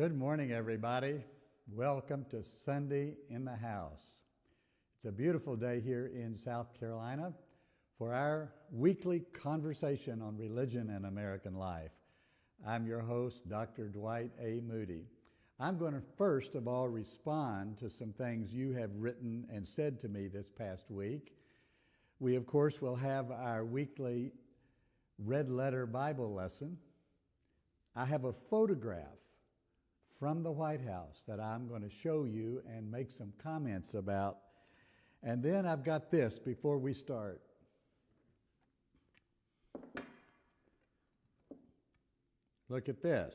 Good morning, everybody. Welcome to Sunday in the House. It's a beautiful day here in South Carolina for our weekly conversation on religion and American life. I'm your host, Dr. Dwight A. Moody. I'm going to first of all respond to some things you have written and said to me this past week. We, of course, will have our weekly red letter Bible lesson. I have a photograph from the White House that I'm going to show you and make some comments about. And then I've got this before we start. Look at this.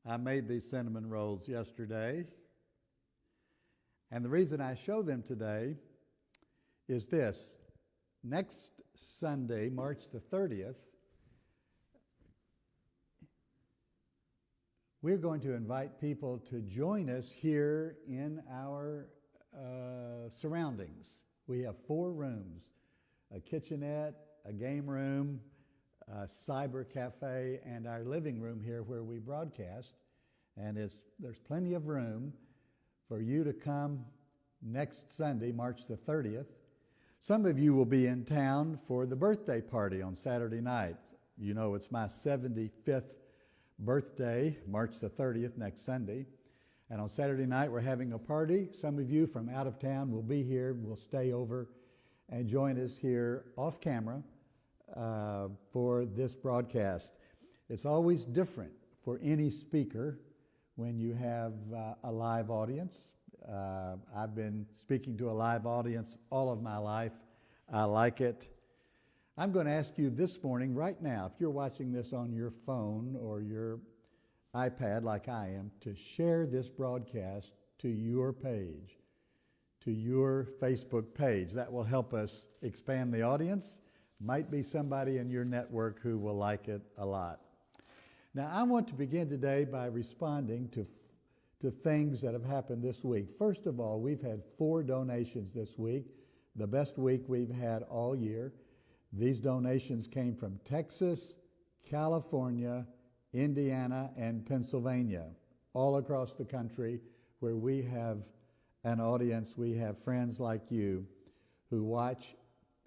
I made these cinnamon rolls yesterday. And the reason I show them today is this. Next Sunday, March the 30th, we're going to invite people to join us here in our surroundings. We have 4 rooms, a kitchenette, a game room, a cyber cafe, and our living room here where we broadcast. And there's plenty of room for you to come next Sunday, March the 30th. Some of you will be in town for the birthday party on Saturday night. You know, it's my 75th birthday, March the 30th, next Sunday. And on Saturday night, we're having a party. Some of you from out of town will be here. Will stay over and join us here off camera for this broadcast. It's always different for any speaker when you have a live audience. I've been speaking to a live audience all of my life. I like it. I'm going to ask you this morning, right now, if you're watching this on your phone or your iPad like I am, to share this broadcast to your page, to your Facebook page. That will help us expand the audience. Might be somebody in your network who will like it a lot. Now, I want to begin today by responding to things that have happened this week. First of all, we've had 4 donations this week, the best week we've had all year. These donations came from Texas, California, Indiana, and Pennsylvania, all across the country where we have an audience. We have friends like you who watch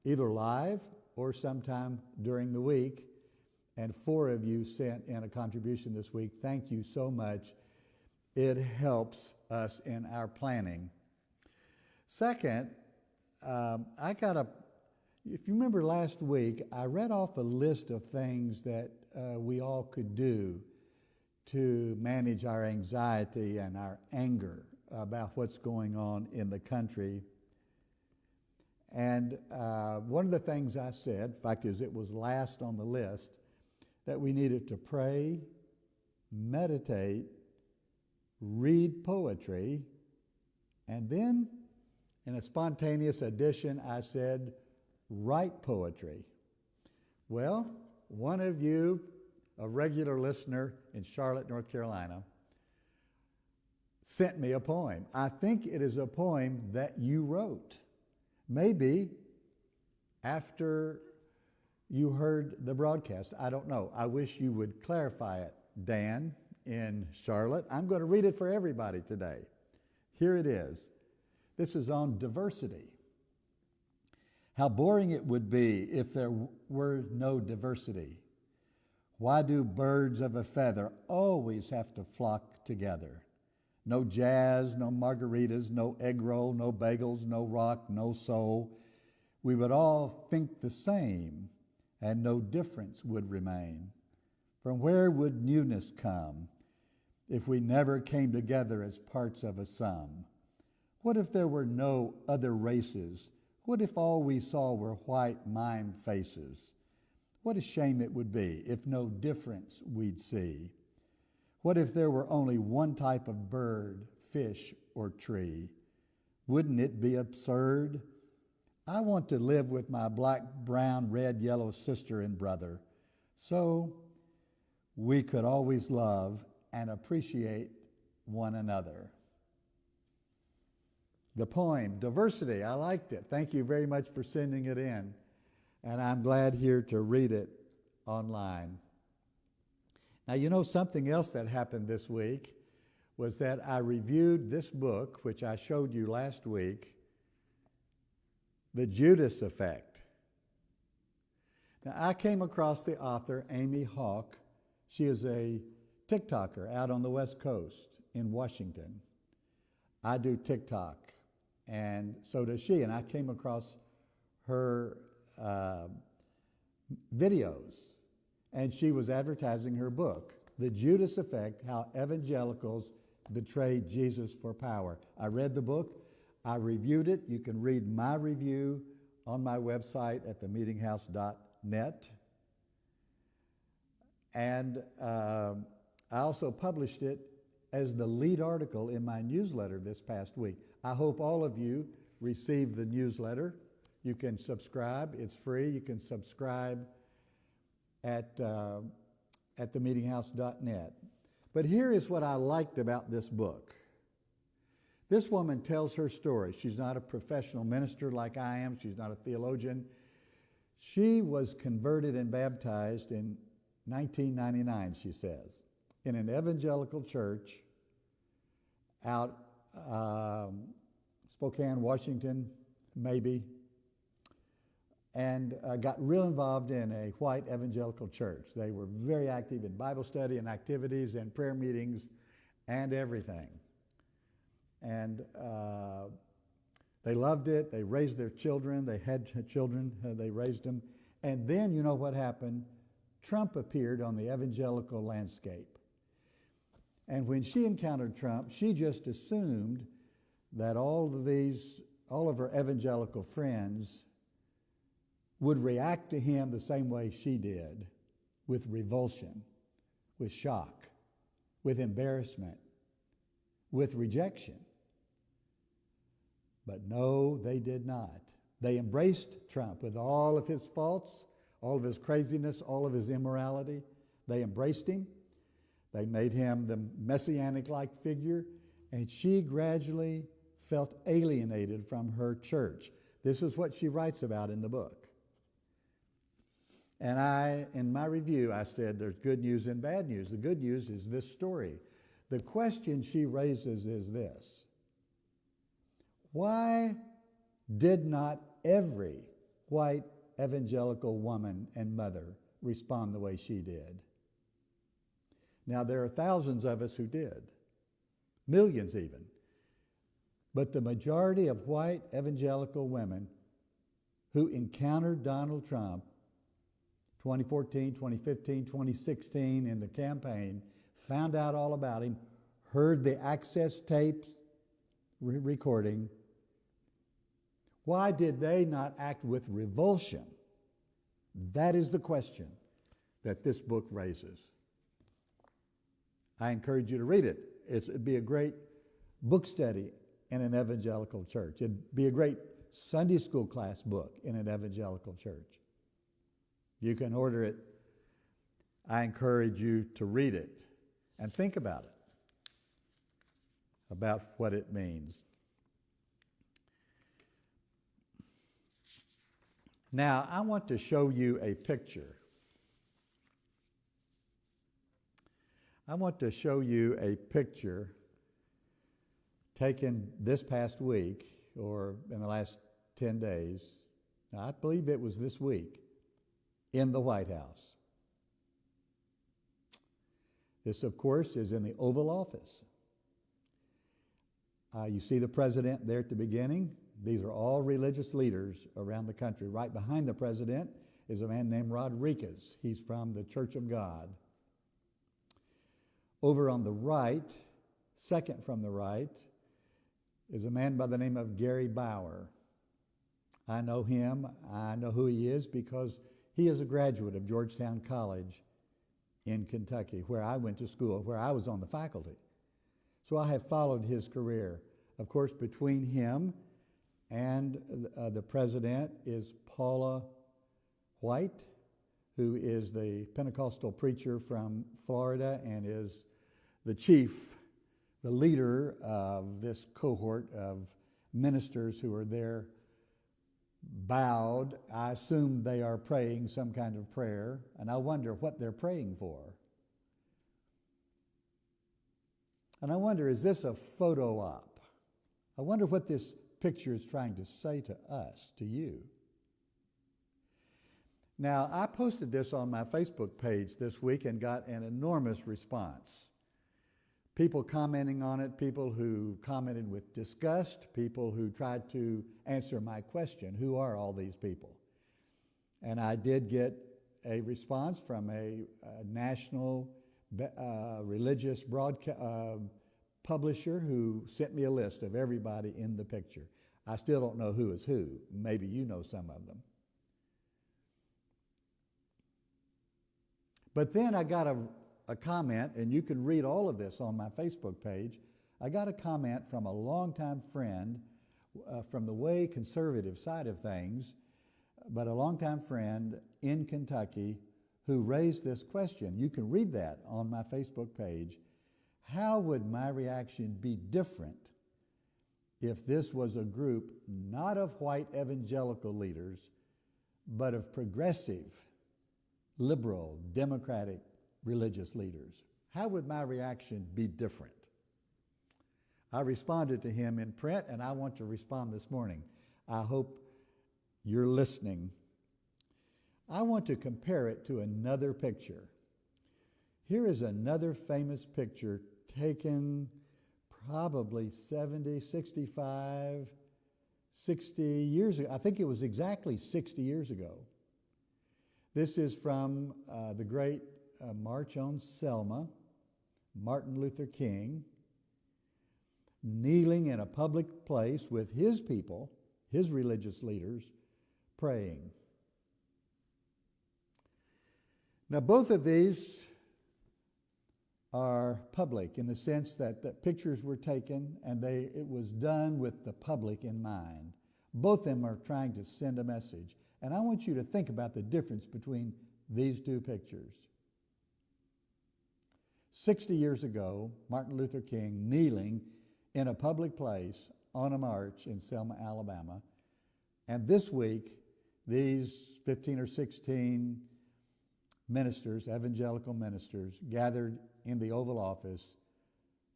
either live or sometime during the week. And 4 of you sent in a contribution this week. Thank you so much. It helps us in our planning. Second, if you remember last week, I read off a list of things that we all could do to manage our anxiety and our anger about what's going on in the country. And one of the things I said, in fact, is it was last on the list, that we needed to pray, meditate, read poetry, and then in a spontaneous addition, I said, write poetry. Well, one of you, a regular listener in Charlotte, North Carolina, sent me a poem. I think it is a poem that you wrote. Maybe after you heard the broadcast. I don't know. I wish you would clarify it, Dan in Charlotte. I'm going to read it for everybody today. Here it is. This is on diversity. How boring it would be if there were no diversity. Why do birds of a feather always have to flock together? No jazz, no margaritas, no egg roll, no bagels, no rock, no soul. We would all think the same, and no difference would remain. From where would newness come if we never came together as parts of a sum? What if there were no other races? What if all we saw were white mime faces? What a shame it would be if no difference we'd see. What if there were only one type of bird, fish, or tree? Wouldn't it be absurd? I want to live with my black, brown, red, yellow sister and brother, so we could always love and appreciate one another. The poem, Diversity, I liked it. Thank you very much for sending it in. And I'm glad here to read it online. Now, you know, something else that happened this week was that I reviewed this book, which I showed you last week, The Judas Effect. Now, I came across the author, Amy Hawke. She is a TikToker out on the West Coast in Washington. I do TikTok, and so does she. And I came across her videos, and she was advertising her book, The Judas Effect, How Evangelicals Betrayed Jesus for Power. I read the book. I reviewed it. You can read my review on my website at themeetinghouse.net. And I also published it as the lead article in my newsletter this past week. I hope all of you received the newsletter. You can subscribe. It's free. You can subscribe at themeetinghouse.net. But here is what I liked about this book. This woman tells her story. She's not a professional minister like I am. She's not a theologian. She was converted and baptized in 1999, she says, in an evangelical church out Spokane, Washington, maybe, and got real involved in a white evangelical church. They were very active in Bible study and activities and prayer meetings and everything. And they loved it. They raised their children. They had children. They raised them. And then, you know what happened? Trump appeared on the evangelical landscape. And when she encountered Trump, she just assumed that all of her evangelical friends would react to him the same way she did, with revulsion, with shock, with embarrassment, with rejection. But no, they did not. They embraced Trump with all of his faults, all of his craziness, all of his immorality. They embraced him. They made him the messianic-like figure, and she gradually felt alienated from her church. This is what she writes about in the book. And in my review, I said there's good news and bad news. The good news is this story. The question she raises is this: why did not every white evangelical woman and mother respond the way she did? Now, there are thousands of us who did, millions even. But the majority of white evangelical women who encountered Donald Trump 2014, 2015, 2016 in the campaign, found out all about him, heard the access tape recording. Why did they not act with revulsion? That is the question that this book raises. I encourage you to read it. It'd be a great book study in an evangelical church. It'd be a great Sunday school class book in an evangelical church. You can order it. I encourage you to read it and think about it, about what it means. Now, I want to show you a picture. I want to show you a picture taken this past week, or in the last 10 days. Now, I believe it was this week, in the White House. This, of course, is in the Oval Office. You see the president there at the beginning. These are all religious leaders around the country. Right behind the president is a man named Rodriguez. He's from the Church of God. Over on the right, second from the right, is a man by the name of Gary Bauer. I know him. I know who he is because he is a graduate of Georgetown College in Kentucky, where I went to school, where I was on the faculty. So I have followed his career. Of course, between him and the president is Paula White, who is the Pentecostal preacher from Florida and is the chief, the leader of this cohort of ministers who are there bowed. I assume they are praying some kind of prayer, and I wonder what they're praying for. And I wonder, is this a photo op? I wonder what this picture is trying to say to us, to you. Now, I posted this on my Facebook page this week and got an enormous response. People commenting on it, people who commented with disgust, people who tried to answer my question, who are all these people? And I did get a response from a national religious publisher who sent me a list of everybody in the picture. I still don't know who is who. Maybe you know some of them. But then I got a comment, and you can read all of this on my Facebook page. I got a comment from a longtime friend from the way conservative side of things, but a longtime friend in Kentucky who raised this question. You can read that on my Facebook page. How would my reaction be different if this was a group not of white evangelical leaders, but of progressive, liberal, democratic, religious leaders? How would my reaction be different? I responded to him in print, and I want to respond this morning. I hope you're listening. I want to compare it to another picture. Here is another famous picture taken probably 70, 65, 60 years ago. I think it was exactly 60 years ago. This is from the great March on Selma, Martin Luther King, kneeling in a public place with his people, his religious leaders, praying. Now, both of these are public in the sense that the pictures were taken and it was done with the public in mind. Both of them are trying to send a message. And I want you to think about the difference between these two pictures. 60 years ago, Martin Luther King kneeling in a public place on a march in Selma, Alabama. And this week, these 15 or 16 ministers, evangelical ministers, gathered in the Oval Office,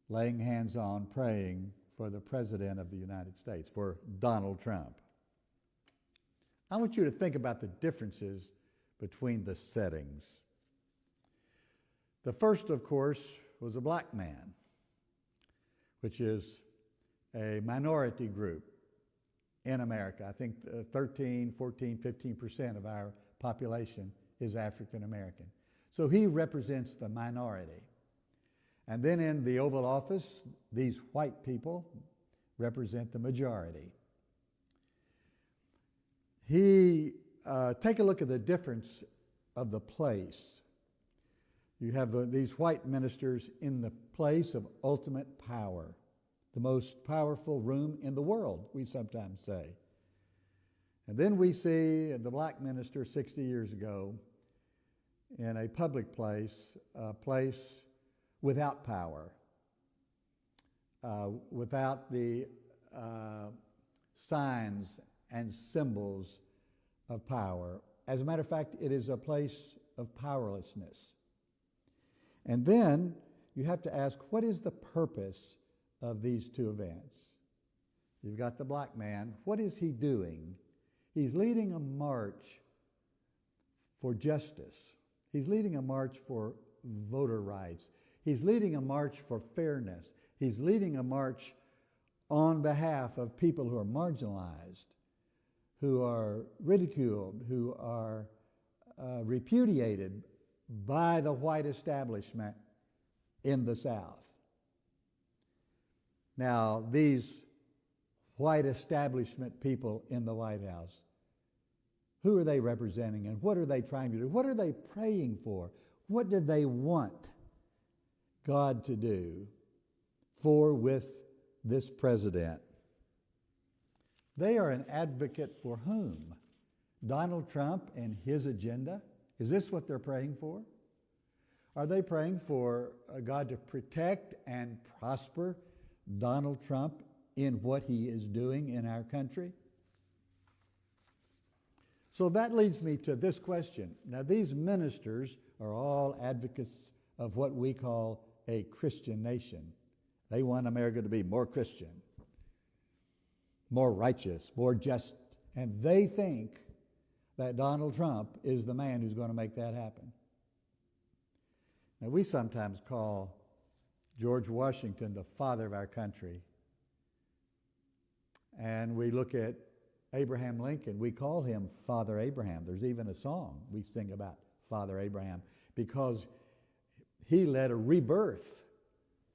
laying hands on, praying for the President of the United States, for Donald Trump. I want you to think about the differences between the settings. The first, of course, was a black man, which is a minority group in America. I think 13, 14, 15% of our population is African American. So he represents the minority. And then in the Oval Office, these white people represent the majority. Take a look at the difference of the place. You have these white ministers in the place of ultimate power, the most powerful room in the world, we sometimes say. And then we see the black minister 60 years ago in a public place, a place without power, without the signs and symbols of power. As a matter of fact, it is a place of powerlessness. And then you have to ask, what is the purpose of these two events? You've got the black man. What is he doing? He's leading a march for justice. He's leading a march for voter rights. He's leading a march for fairness. He's leading a march on behalf of people who are marginalized, who are ridiculed, who are repudiated by the white establishment in the South. Now, these white establishment people in the White House, who are they representing and what are they trying to do? What are they praying for? What did they want God to do with this president? They are an advocate for whom? Donald Trump and his agenda? Is this what they're praying for? Are they praying for God to protect and prosper Donald Trump in what he is doing in our country? So that leads me to this question. Now, these ministers are all advocates of what we call a Christian nation, They want America to be more Christian, more righteous, more just. And they think that Donald Trump is the man who's going to make that happen. Now, we sometimes call George Washington the father of our country. And we look at Abraham Lincoln, we call him Father Abraham. There's even a song we sing about Father Abraham because he led a rebirth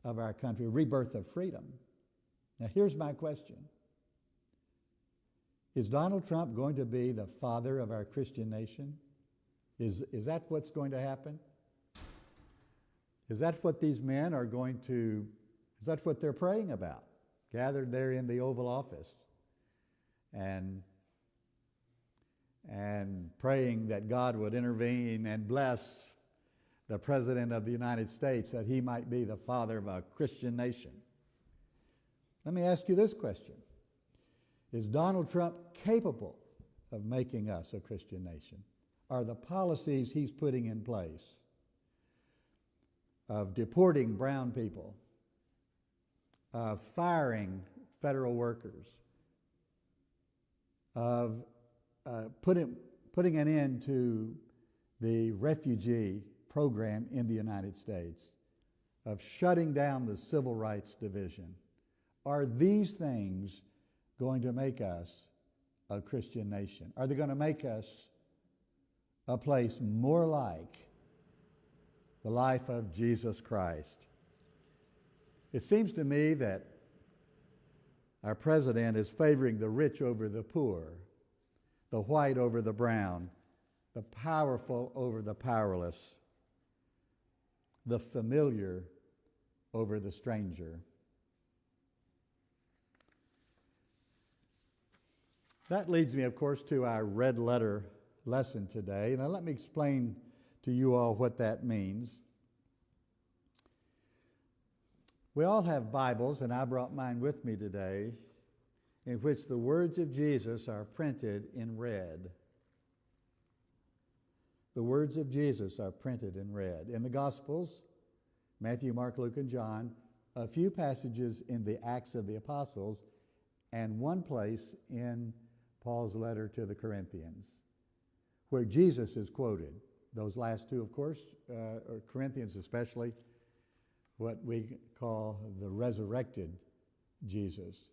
of our country, a rebirth of freedom. Now, here's my question. Is Donald Trump going to be the father of our Christian nation? Is that what's going to happen? Is that what these men are going to, is that what they're praying about? Gathered there in the Oval Office and praying that God would intervene and bless the President of the United States that he might be the father of a Christian nation. Let me ask you this question. Is Donald Trump capable of making us a Christian nation? Are the policies he's putting in place of deporting brown people, of firing federal workers, of putting an end to the refugee program in the United States, of shutting down the Civil Rights Division, are these things going to make us a Christian nation? Are they going to make us a place more like the life of Jesus Christ? It seems to me that our president is favoring the rich over the poor, the white over the brown, the powerful over the powerless, the familiar over the stranger. That leads me, of course, to our red letter lesson today. Now let me explain to you all what that means. We all have Bibles, and I brought mine with me today, in which the words of Jesus are printed in red. The words of Jesus are printed in red. In the Gospels, Matthew, Mark, Luke, and John, a few passages in the Acts of the Apostles, and one place in Paul's letter to the Corinthians, where Jesus is quoted. Those last two, of course, or Corinthians especially, what we call the resurrected Jesus.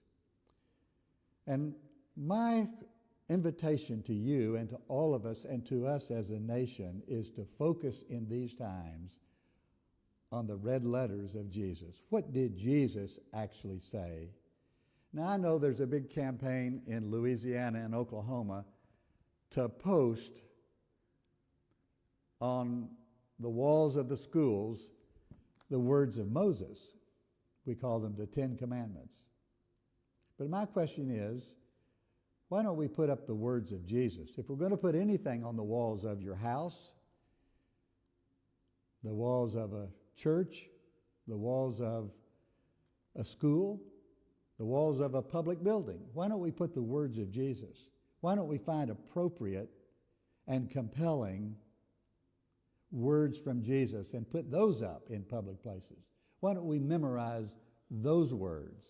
And my invitation to you and to all of us and to us as a nation is to focus in these times on the red letters of Jesus. What did Jesus actually say? Now, I know there's a big campaign in Louisiana and Oklahoma to post on the walls of the schools the words of Moses. We call them the Ten Commandments. But my question is, why don't we put up the words of Jesus? If we're going to put anything on the walls of your house, the walls of a church, the walls of a school, the walls of a public building, why don't we put the words of Jesus? Why don't we find appropriate and compelling words from Jesus and put those up in public places? Why don't we memorize those words,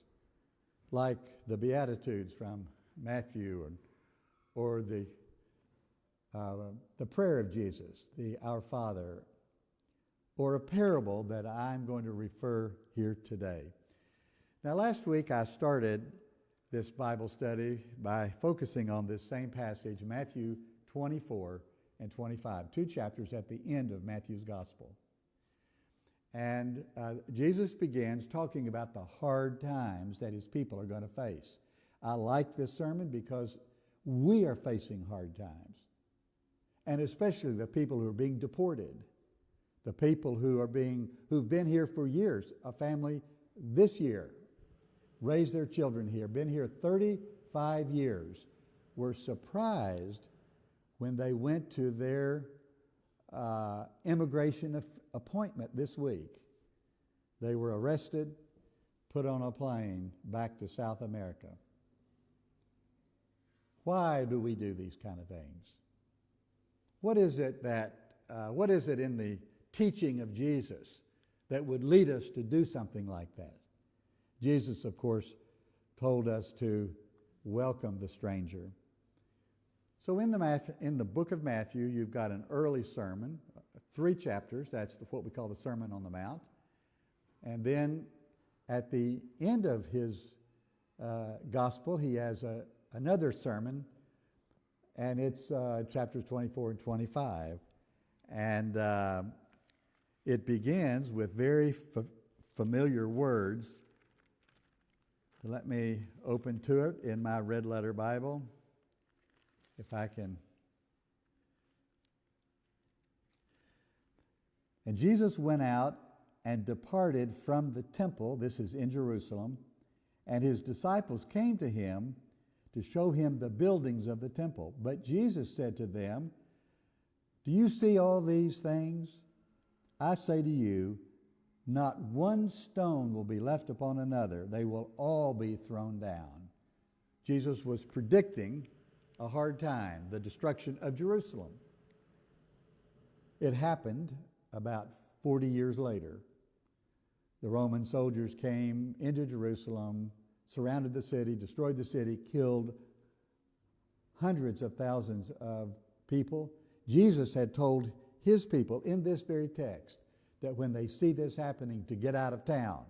like the Beatitudes from Matthew, or the prayer of Jesus, the Our Father, or a parable that I'm going to refer here today. Now, last week I started this Bible study by focusing on this same passage, Matthew 24 and 25, two chapters at the end of Matthew's Gospel. And Jesus begins talking about the hard times that his people are going to face. I like this sermon because we are facing hard times, and especially the people who are being deported, the people who've been here for years. A family this year raised their children here, been here 35 years, were surprised when they went to their immigration appointment this week. They were arrested, put on a plane back to South America. Why do we do these kind of things? What is it in the teaching of Jesus that would lead us to do something like that? Jesus, of course, told us to welcome the stranger. So in the book of Matthew, you've got an early sermon, 3 chapters. That's what we call the Sermon on the Mount. And then at the end of his gospel, he has another sermon, and it's chapters 24 and 25. And it begins with very familiar words. So let me open to it in my red letter Bible, if I can. And Jesus went out and departed from the temple. This is in Jerusalem. And his disciples came to him to show him the buildings of the temple. But Jesus said to them, "Do you see all these things? I say to you, not one stone will be left upon another. They will all be thrown down." Jesus was predicting a hard time, the destruction of Jerusalem. It happened about 40 years later. The Roman soldiers came into Jerusalem, surrounded the city, destroyed the city, killed hundreds of thousands of people. Jesus had told his people in this very text that when they see this happening, to get out of town,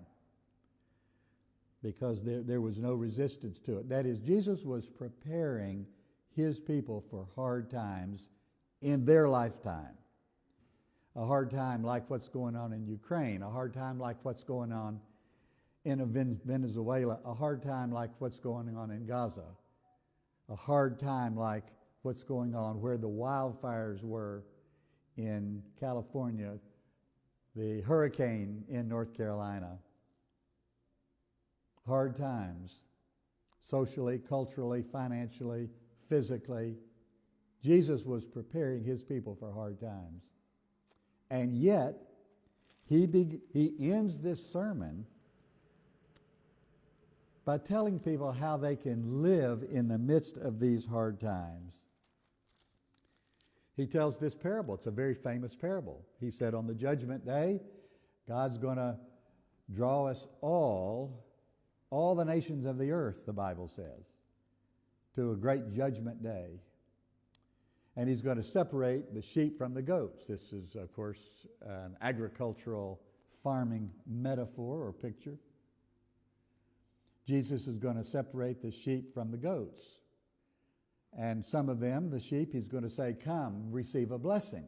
because there was no resistance to it. That is, Jesus was preparing his people for hard times in their lifetime. A hard time like what's going on in Ukraine, a hard time like what's going on in Venezuela, a hard time like what's going on in Gaza, a hard time like what's going on where the wildfires were in California, the hurricane in North Carolina. Hard times, socially, culturally, financially, physically. Jesus was preparing his people for hard times. And yet, he ends this sermon by telling people how they can live in the midst of these hard times. He tells this parable. It's a very famous parable. He said on the judgment day, God's going to draw us all the nations of the earth, the Bible says, to a great judgment day. And he's going to separate the sheep from the goats. This is, of course, an agricultural farming metaphor or picture. Jesus is going to separate the sheep from the goats. And some of them, the sheep, he's going to say, "Come, receive a blessing."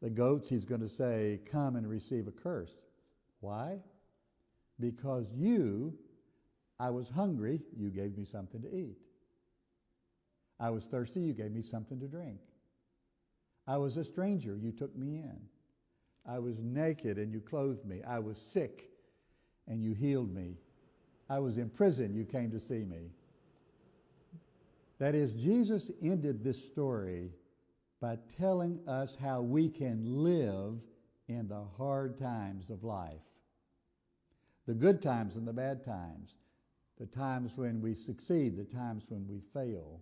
The goats, he's going to say, "Come and receive a curse." Why? Because I was hungry, you gave me something to eat. I was thirsty, you gave me something to drink. I was a stranger, you took me in. I was naked and you clothed me. I was sick and you healed me. I was in prison, you came to see me. That is, Jesus ended this story by telling us how we can live in the hard times of life. The good times and the bad times. The times when we succeed, the times when we fail.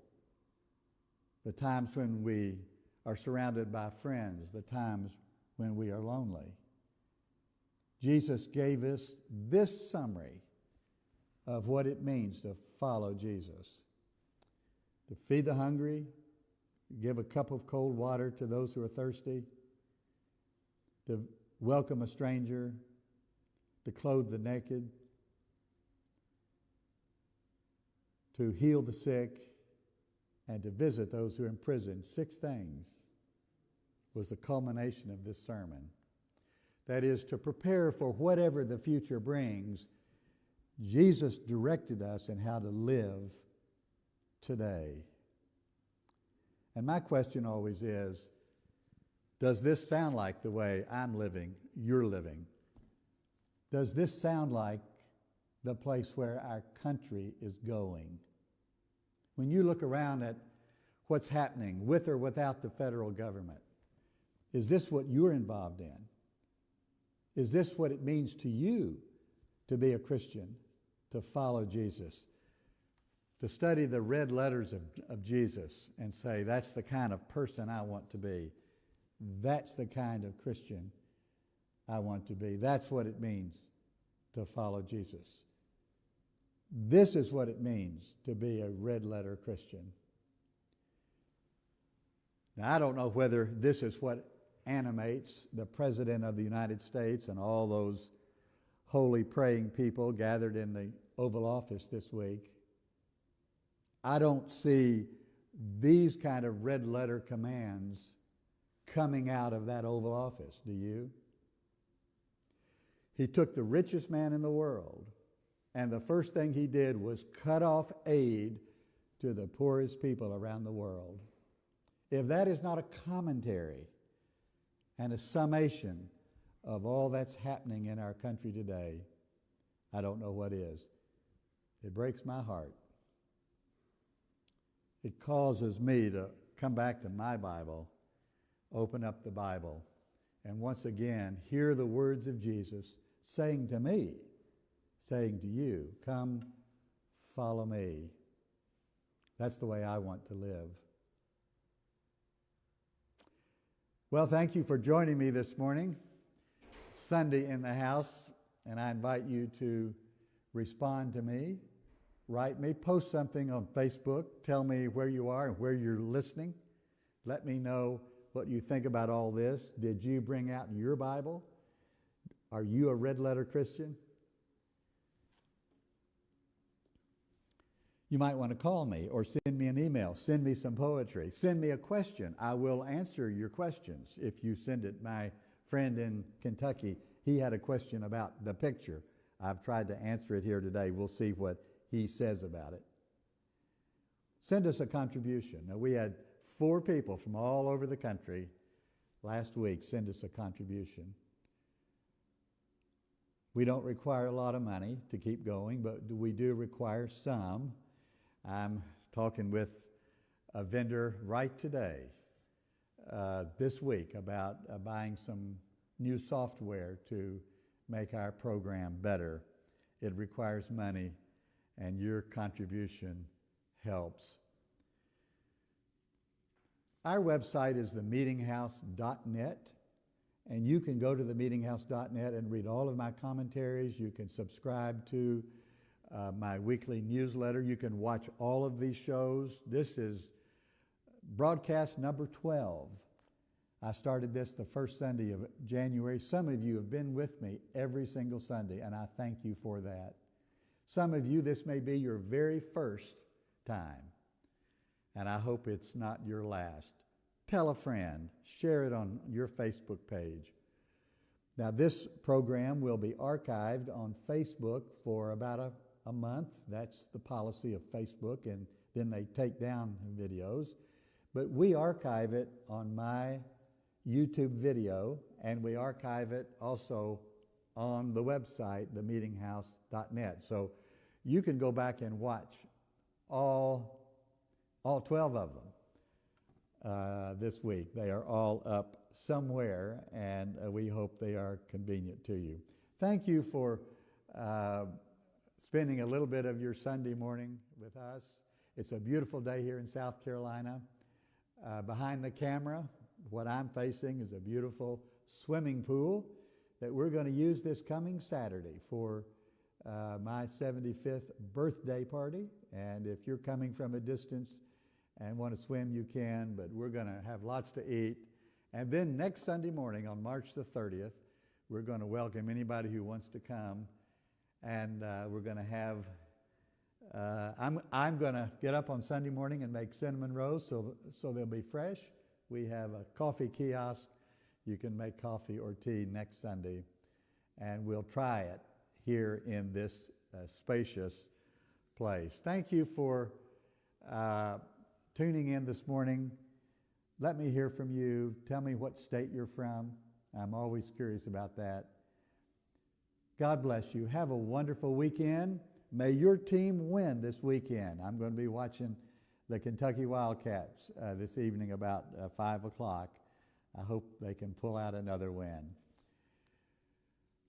The times when we are surrounded by friends, the times when we are lonely. Jesus gave us this summary of what it means to follow Jesus. To feed the hungry, give a cup of cold water to those who are thirsty, to welcome a stranger, to clothe the naked, to heal the sick, and to visit those who are in prison. 6 things was the culmination of this sermon. That is, to prepare for whatever the future brings, Jesus directed us in how to live today. And my question always is, does this sound like the way I'm living, you're living? Does this sound like the place where our country is going? When you look around at what's happening with or without the federal government, is this what you're involved in? Is this what it means to you to be a Christian, to follow Jesus, to study the red letters of Jesus and say, that's the kind of person I want to be. That's the kind of Christian I want to be. That's what it means to follow Jesus. This is what it means to be a red letter Christian. Now, I don't know whether this is what animates the President of the United States and all those holy praying people gathered in the Oval Office this week. I don't see these kind of red letter commands coming out of that Oval Office, do you? He took the richest man in the world, and the first thing he did was cut off aid to the poorest people around the world. If that is not a commentary and a summation of all that's happening in our country today, I don't know what is. It breaks my heart. It causes me to come back to my Bible, open up the Bible, and once again hear the words of Jesus saying to me, saying to you, come, follow me. That's the way I want to live. Well, thank you for joining me this morning. Sunday in the house, and I invite you to respond to me, write me, post something on Facebook, tell me where you are and where you're listening. Let me know what you think about all this. Did you bring out your Bible? Are you a red letter Christian? You might want to call me or send me an email, send me some poetry, send me a question. I will answer your questions if you send it. My friend in Kentucky, he had a question about the picture. I've tried to answer it here today. We'll see what he says about it. Send us a contribution. Now, we had 4 people from all over the country last week send us a contribution. We don't require a lot of money to keep going, but we do require some. I'm talking with a vendor right today, this week, about buying some new software to make our program better. It requires money, and your contribution helps. Our website is themeetinghouse.net, and you can go to themeetinghouse.net and read all of my commentaries. You can subscribe to my weekly newsletter. You can watch all of these shows. This is broadcast number 12. I started this the first Sunday of January. Some of you have been with me every single Sunday, and I thank you for that. Some of you, this may be your very first time, and I hope it's not your last. Tell a friend. Share it on your Facebook page. Now, this program will be archived on Facebook for about a month. That's the policy of Facebook, and then they take down videos. But we archive it on my YouTube video, and we archive it also on the website, themeetinghouse.net. So you can go back and watch all 12 of them this week. They are all up somewhere, and we hope they are convenient to you. Thank you for spending a little bit of your Sunday morning with us. It's a beautiful day here in South Carolina. Behind the camera, what I'm facing is a beautiful swimming pool that we're going to use this coming Saturday for my 75th birthday party. And if you're coming from a distance and want to swim, you can, but we're going to have lots to eat. And then next Sunday morning on March the 30th, we're going to welcome anybody who wants to come. And we're going to have, I'm going to get up on Sunday morning and make cinnamon rolls so they'll be fresh. We have a coffee kiosk. You can make coffee or tea next Sunday. And we'll try it here in this spacious place. Thank you for tuning in this morning. Let me hear from you. Tell me what state you're from. I'm always curious about that. God bless you. Have a wonderful weekend. May your team win this weekend. I'm going to be watching the Kentucky Wildcats this evening about 5 o'clock. I hope they can pull out another win.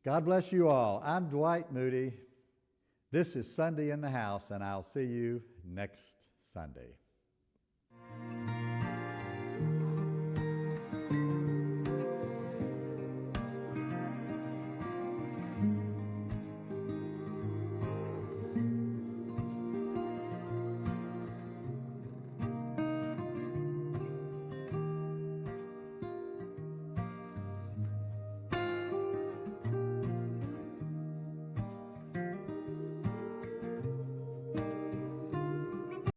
God bless you all. I'm Dwight Moody. This is Sunday in the House, and I'll see you next Sunday.